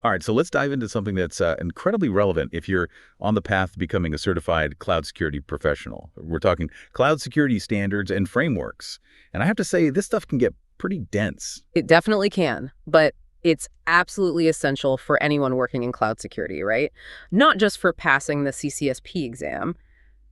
All right, so let's dive into something that's incredibly relevant if you're on the path to becoming a certified cloud security professional. We're talking cloud security standards and frameworks. And I have to say, this stuff can get pretty dense. It definitely can, but it's absolutely essential for anyone working in cloud security, right? Not just for passing the CCSP exam,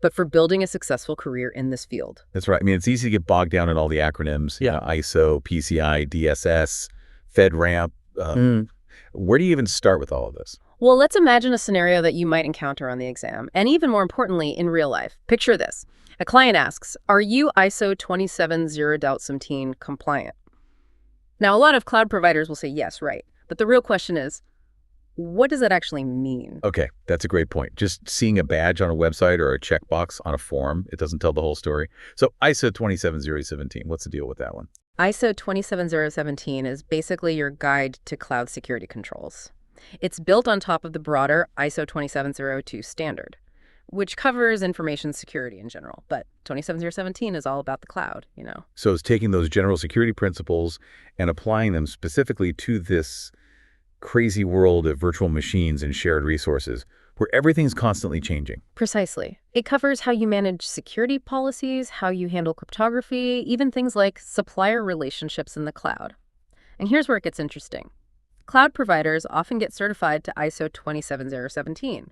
but for building a successful career in this field. That's right. I mean, it's easy to get bogged down in all the acronyms, Yeah. ISO, PCI, DSS, FedRAMP. Mm. Where do you even start with all of this? Well, let's imagine a scenario that you might encounter on the exam, and even more importantly, in real life. Picture this. A client asks, are you ISO 27017 compliant? Now, a lot of cloud providers will say yes, right. But the real question is, what does that actually mean? Okay, that's a great point. Just seeing a badge on a website or a checkbox on a form, it doesn't tell the whole story. So ISO 27017, what's the deal with that one? ISO 27017 is basically your guide to cloud security controls. It's built on top of the broader ISO 27002 standard, which covers information security in general. But 27017 is all about the cloud. So it's taking those general security principles and applying them specifically to this crazy world of virtual machines and shared resources where everything's constantly changing. Precisely. It covers how you manage security policies, how you handle cryptography, even things like supplier relationships in the cloud. And here's where it gets interesting. Cloud providers often get certified to ISO 27017,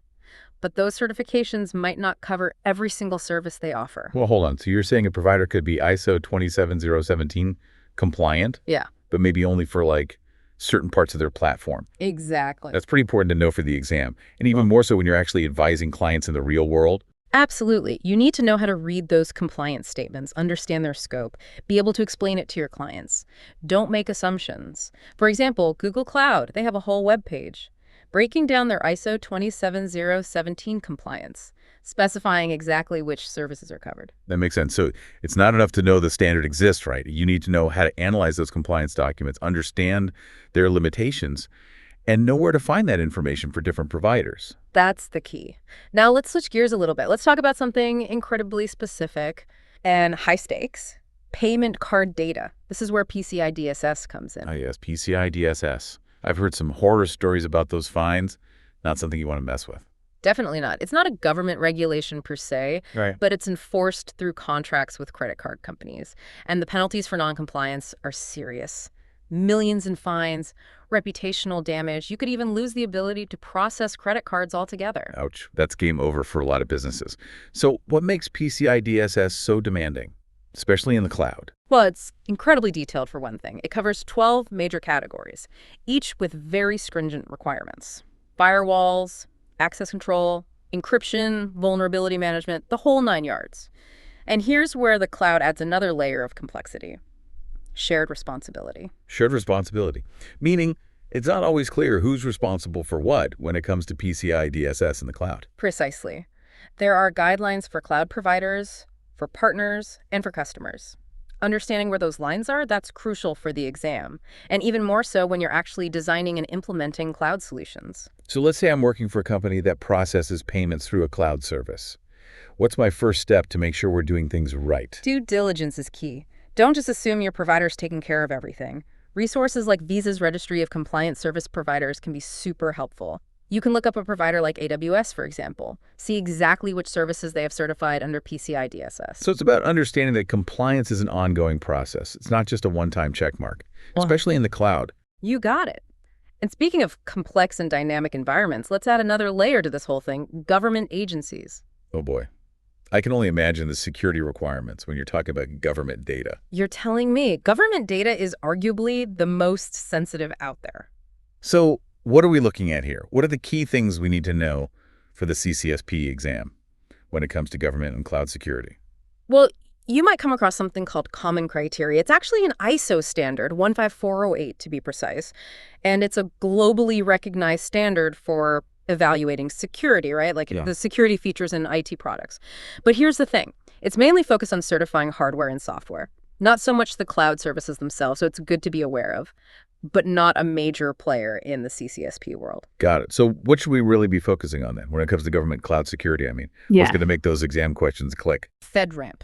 but those certifications might not cover every single service they offer. Well, hold on. So you're saying a provider could be ISO 27017 compliant, Yeah, but maybe only for like certain parts of their platform. exactly. That's pretty important to know for the exam, and even more so when you're actually advising clients in the real world. Absolutely. You need to know how to read those compliance statements, understand their scope, be able to explain it to your clients. Don't make assumptions. For example, Google Cloud, they have a whole web page breaking down their ISO 27017 compliance, specifying exactly which services are covered. That makes sense. So it's not enough to know the standard exists, right? You need to know how to analyze those compliance documents, understand their limitations, and know where to find that information for different providers. That's the key. Now let's switch gears a little bit. Let's talk about something incredibly specific and high stakes. Payment card data. This is where PCI DSS comes in. Ah, yes, PCI DSS. I've heard some horror stories about those fines. Not something you want to mess with. Definitely not. It's not a government regulation per se, Right. but it's enforced through contracts with credit card companies. And the penalties for noncompliance are serious. Millions in fines, reputational damage. You could even lose the ability to process credit cards altogether. Ouch. That's game over for a lot of businesses. So what makes PCI DSS so demanding, especially in the cloud? Well, it's incredibly detailed for one thing. It covers 12 major categories, each with very stringent requirements. Firewalls, access control, encryption, vulnerability management, the whole 9 yards. And here's where the cloud adds another layer of complexity: shared responsibility. Shared responsibility, meaning it's not always clear who's responsible for what when it comes to PCI DSS in the cloud. Precisely. There are guidelines for cloud providers, for partners, and for customers. Understanding where those lines are, that's crucial for the exam, and even more so when you're actually designing and implementing cloud solutions. So let's say I'm working for a company that processes payments through a cloud service. What's my first step to make sure we're doing things right? Due diligence is key. Don't just assume your provider's taking care of everything. Resources like Visa's Registry of Compliant Service Providers can be super helpful. You can look up a provider like AWS, for example. See exactly which services they have certified under PCI DSS. So it's about understanding that compliance is an ongoing process. It's not just a one-time check mark, Well, especially in the cloud. you got it. And speaking of complex and dynamic environments, let's add another layer to this whole thing: government agencies. Oh boy. I can only imagine the security requirements when you're talking about government data. You're telling me government data is arguably the most sensitive out there. So what are we looking at here? What are the key things we need to know for the CCSP exam when it comes to government and cloud security? Well, you might come across something called common criteria. It's actually an ISO standard, 15408 to be precise, and it's a globally recognized standard for evaluating security, right? Like Yeah. the security features in IT products. But here's the thing. It's mainly focused on certifying hardware and software, not so much the cloud services themselves, so it's good to be aware of, but not a major player in the CCSP world. Got it. So what should we really be focusing on then when it comes to government cloud security? I mean, what's going to make those exam questions click? FedRAMP.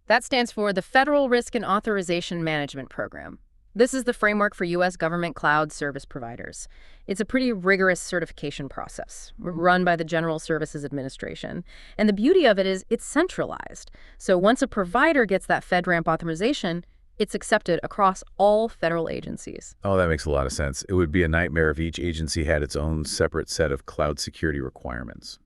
That stands for the Federal Risk and Authorization Management Program. This is the framework for U.S. government cloud service providers. It's a pretty rigorous certification process run by the General Services Administration. And the beauty of it is it's centralized. So once a provider gets that FedRAMP authorization, it's accepted across all federal agencies. Oh, that makes a lot of sense. It would be a nightmare if each agency had its own separate set of cloud security requirements.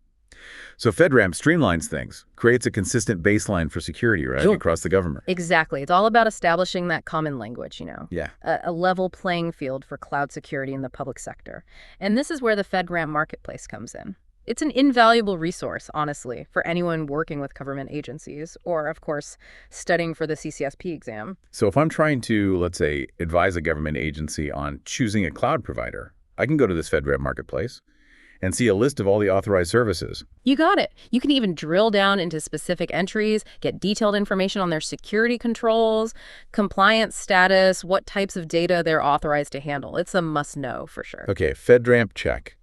So FedRAMP streamlines things, creates a consistent baseline for security, right, Sure. across the government. Exactly. It's all about establishing that common language, Yeah. a level playing field for cloud security in the public sector. And this is where the FedRAMP marketplace comes in. It's an invaluable resource, honestly, for anyone working with government agencies or, of course, studying for the CCSP exam. So if I'm trying to, let's say, advise a government agency on choosing a cloud provider, I can go to this FedRAMP marketplace and see a list of all the authorized services. You got it. You can even drill down into specific entries, get detailed information on their security controls, compliance status, what types of data they're authorized to handle. It's a must-know for sure. Okay, FedRAMP check.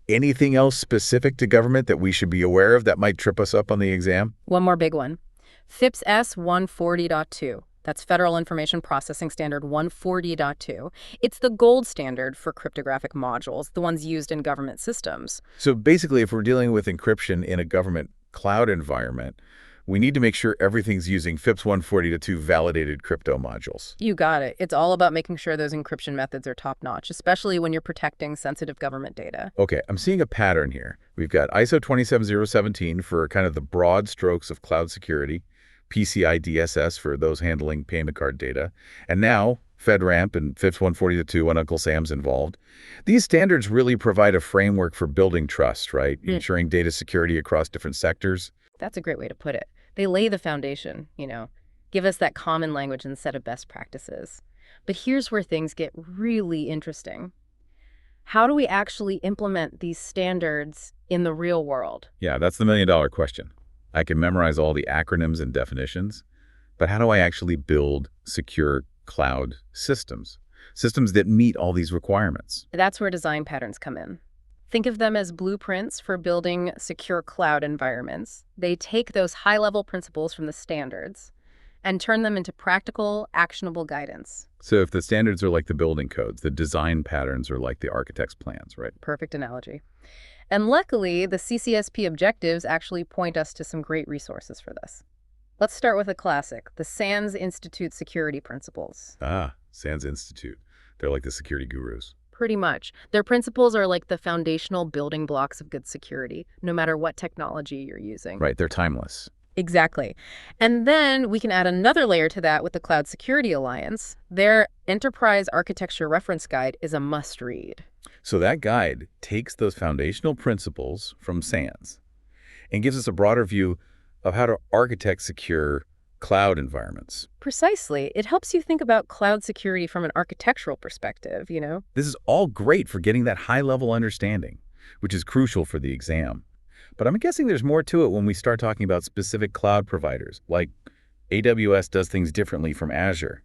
Anything else specific to government that we should be aware of that might trip us up on the exam? One more big one. FIPS S 140.2. That's Federal Information Processing Standard 140.2. It's the gold standard for cryptographic modules, the ones used in government systems. So basically, if we're dealing with encryption in a government cloud environment, we need to make sure everything's using FIPS 140.2 validated crypto modules. You got it. It's all about making sure those encryption methods are top-notch, especially when you're protecting sensitive government data. Okay, I'm seeing a pattern here. We've got ISO 27017 for kind of the broad strokes of cloud security, PCI DSS for those handling payment card data, and now FedRAMP and FIPS 140.2 when Uncle Sam's involved. These standards really provide a framework for building trust, right? Ensuring data security across different sectors. That's a great way to put it. They lay the foundation, give us that common language and set of best practices. But here's where things get really interesting. How do we actually implement these standards in the real world? Yeah, that's the million-dollar question. I can memorize all the acronyms and definitions, but how do I actually build secure cloud systems? Systems that meet all these requirements. That's where design patterns come in. Think of them as blueprints for building secure cloud environments. They take those high-level principles from the standards and turn them into practical, actionable guidance. So if the standards are like the building codes, the design patterns are like the architect's plans, right? Perfect analogy. And luckily, the CCSP objectives actually point us to some great resources for this. Let's start with a classic, the SANS Institute Security Principles. Ah, SANS Institute. They're like the security gurus. Pretty much. Their principles are like the foundational building blocks of good security, no matter what technology you're using. Right, they're timeless. Exactly. And then we can add another layer to that with the Cloud Security Alliance. Their Enterprise Architecture Reference Guide is a must-read. So that guide takes those foundational principles from SANS and gives us a broader view of how to architect secure cloud environments. Precisely. It helps you think about cloud security from an architectural perspective, This is all great for getting that high-level understanding, which is crucial for the exam. But I'm guessing there's more to it when we start talking about specific cloud providers, like AWS does things differently from Azure.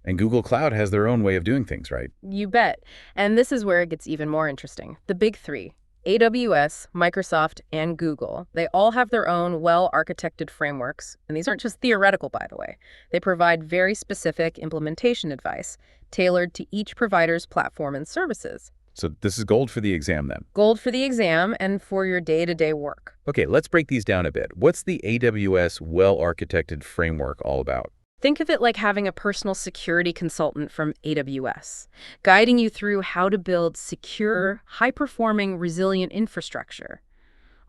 And Google Cloud has their own way of doing things, right? You bet. And this is where it gets even more interesting. The big three, AWS, Microsoft, and Google, they all have their own well-architected frameworks. And these aren't just theoretical, by the way. They provide very specific implementation advice tailored to each provider's platform and services. So this is gold for the exam then. Gold for the exam and for your day-to-day work. Okay, let's break these down a bit. What's the AWS well-architected framework all about? Think of it like having a personal security consultant from AWS, guiding you through how to build secure, high-performing, resilient infrastructure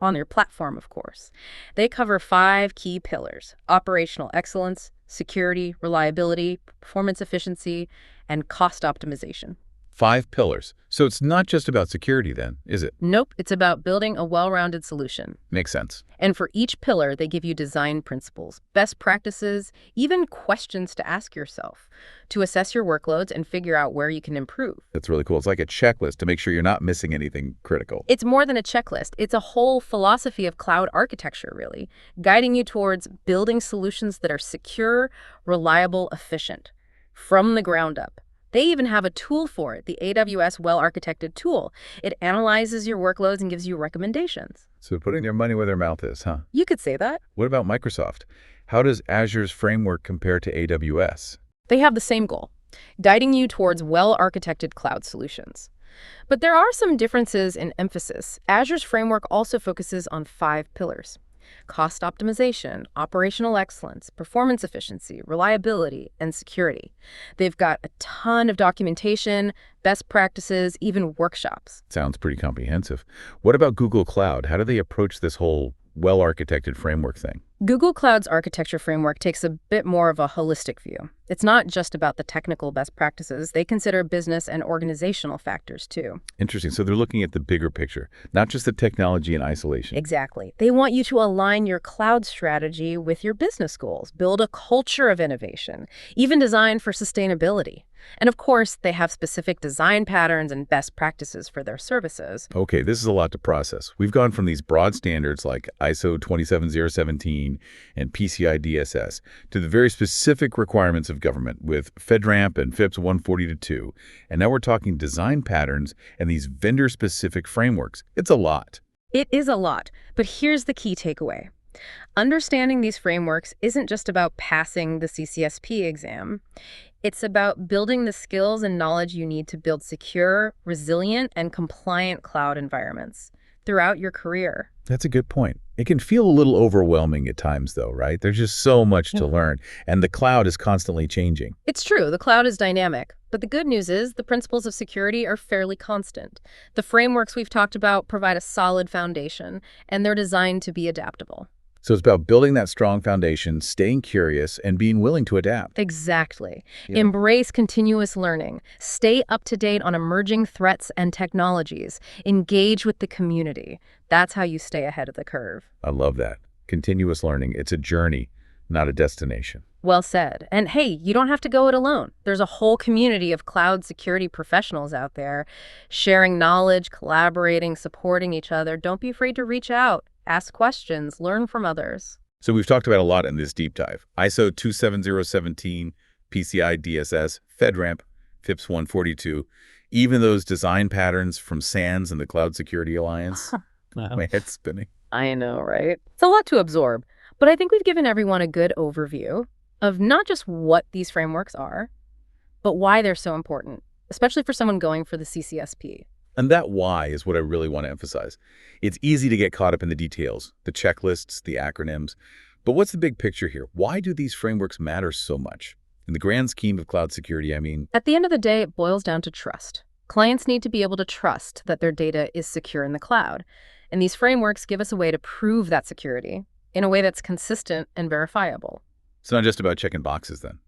on your platform, of course. They cover 5 key pillars: operational excellence, security, reliability, performance efficiency, and cost optimization. 5 pillars. So it's not just about security then, is it? Nope, it's about building a well-rounded solution. Makes sense. And for each pillar, they give you design principles, best practices, even questions to ask yourself to assess your workloads and figure out where you can improve. That's really cool. It's like a checklist to make sure you're not missing anything critical. It's more than a checklist. It's a whole philosophy of cloud architecture, really, guiding you towards building solutions that are secure, reliable, efficient, from the ground up. They even have a tool for it, the AWS Well-Architected tool. It analyzes your workloads and gives you recommendations. So putting their money where their mouth is, huh? You could say that. What about Microsoft? How does Azure's framework compare to AWS? They have the same goal, guiding you towards well-architected cloud solutions. But there are some differences in emphasis. Azure's framework also focuses on 5 pillars: cost optimization, operational excellence, performance efficiency, reliability, and security. They've got a ton of documentation, best practices, even workshops. Sounds pretty comprehensive. What about Google Cloud? How do they approach this whole well-architected framework thing? Google Cloud's architecture framework takes a bit more of a holistic view. It's not just about the technical best practices. They consider business and organizational factors, too. Interesting. So they're looking at the bigger picture, not just the technology in isolation. Exactly. They want you to align your cloud strategy with your business goals, build a culture of innovation, even design for sustainability. And of course, they have specific design patterns and best practices for their services. Okay, this is a lot to process. We've gone from these broad standards like ISO 27017 and PCI DSS to the very specific requirements of government with FedRAMP and FIPS 140-2. And now we're talking design patterns and these vendor-specific frameworks. It's a lot. It is a lot, but here's the key takeaway. Understanding these frameworks isn't just about passing the CCSP exam. It's about building the skills and knowledge you need to build secure, resilient, and compliant cloud environments throughout your career. That's a good point. It can feel a little overwhelming at times, though, right? There's just so much to learn, and the cloud is constantly changing. It's true, the cloud is dynamic, but the good news is the principles of security are fairly constant. The frameworks we've talked about provide a solid foundation, and they're designed to be adaptable. So it's about building that strong foundation, staying curious, and being willing to adapt. Exactly. Yeah. Embrace continuous learning. Stay up to date on emerging threats and technologies. Engage with the community. That's how you stay ahead of the curve. I love that. Continuous learning. It's a journey, not a destination. Well said. And hey, you don't have to go it alone. There's a whole community of cloud security professionals out there sharing knowledge, collaborating, supporting each other. Don't be afraid to reach out. Ask questions, learn from others. So we've talked about a lot in this deep dive. ISO 27017, PCI DSS, FedRAMP, FIPS 142, even those design patterns from SANS and the Cloud Security Alliance. Wow. My head's spinning. I know, right? It's a lot to absorb, but I think we've given everyone a good overview of not just what these frameworks are, but why they're so important, especially for someone going for the CCSP. And that why is what I really want to emphasize. It's easy to get caught up in the details, the checklists, the acronyms. But what's the big picture here? Why do these frameworks matter so much? In the grand scheme of cloud security, I mean, At the end of the day, it boils down to trust. Clients need to be able to trust that their data is secure in the cloud. And these frameworks give us a way to prove that security in a way that's consistent and verifiable. it's not just about checking boxes then,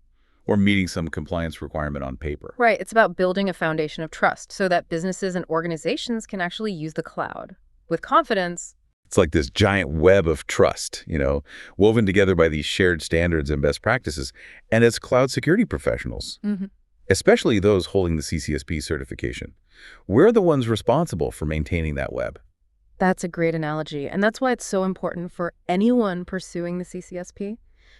or meeting some compliance requirement on paper. Right, it's about building a foundation of trust so that businesses and organizations can actually use the cloud with confidence. It's like this giant web of trust, woven together by these shared standards and best practices. And as cloud security professionals, especially those holding the CCSP certification, we're the ones responsible for maintaining that web. That's a great analogy, and that's why it's so important for anyone pursuing the CCSP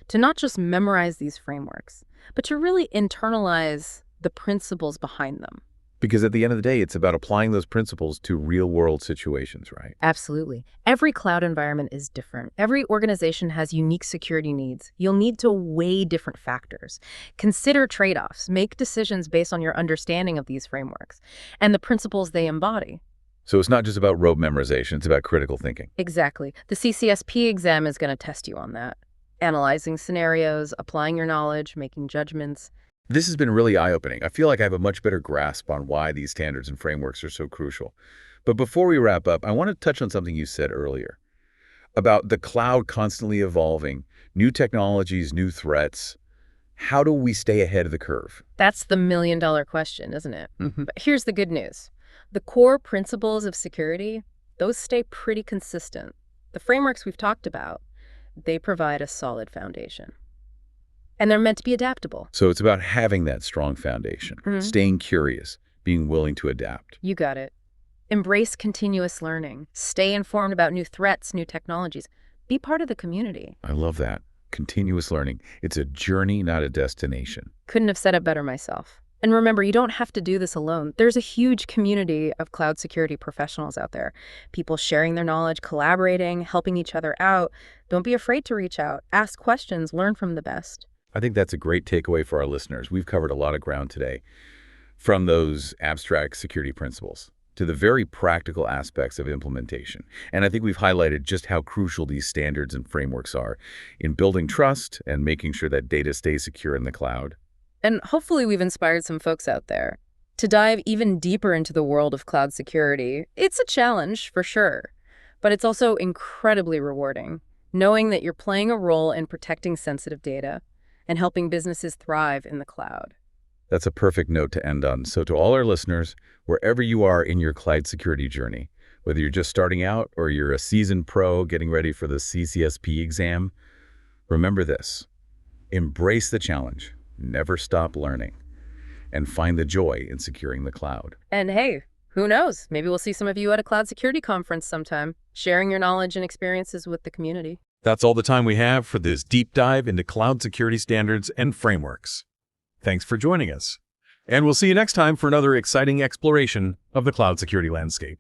to not just memorize these frameworks, but to really internalize the principles behind them. Because at the end of the day, it's about applying those principles to real-world situations, right? Absolutely. Every cloud environment is different. Every organization has unique security needs. You'll need to weigh different factors, consider trade-offs, make decisions based on your understanding of these frameworks and the principles they embody. So it's not just about rote memorization, it's about critical thinking. Exactly. The CCSP exam is going to test you on that. Analyzing scenarios, applying your knowledge, making judgments. This has been really eye-opening. I feel like I have a much better grasp on why these standards and frameworks are so crucial. But before we wrap up, I want to touch on something you said earlier about the cloud constantly evolving, new technologies, new threats. How do we stay ahead of the curve? That's the million-dollar question, isn't it? But here's the good news. The core principles of security, those stay pretty consistent. The frameworks we've talked about, they provide a solid foundation. And they're meant to be adaptable. So it's about having that strong foundation, staying curious, being willing to adapt. You got it. Embrace continuous learning. Stay informed about new threats, new technologies. Be part of the community. I love that. Continuous learning. It's a journey, not a destination. Couldn't have said it better myself. And remember, you don't have to do this alone. There's a huge community of cloud security professionals out there. People sharing their knowledge, collaborating, helping each other out. Don't be afraid to reach out. Ask questions, learn from the best. I think that's a great takeaway for our listeners. We've covered a lot of ground today, from those abstract security principles to the very practical aspects of implementation. And I think we've highlighted just how crucial these standards and frameworks are in building trust and making sure that data stays secure in the cloud. And hopefully we've inspired some folks out there to dive even deeper into the world of cloud security. It's a challenge, for sure, but it's also incredibly rewarding, knowing that you're playing a role in protecting sensitive data and helping businesses thrive in the cloud. That's a perfect note to end on. So to all our listeners, wherever you are in your cloud security journey, whether you're just starting out or you're a seasoned pro getting ready for the CCSP exam, remember this: embrace the challenge, never stop learning, and find the joy in securing the cloud. And hey, who knows? Maybe we'll see some of you at a cloud security conference sometime, sharing your knowledge and experiences with the community. That's all the time we have for this deep dive into cloud security standards and frameworks. Thanks for joining us, and we'll see you next time for another exciting exploration of the cloud security landscape.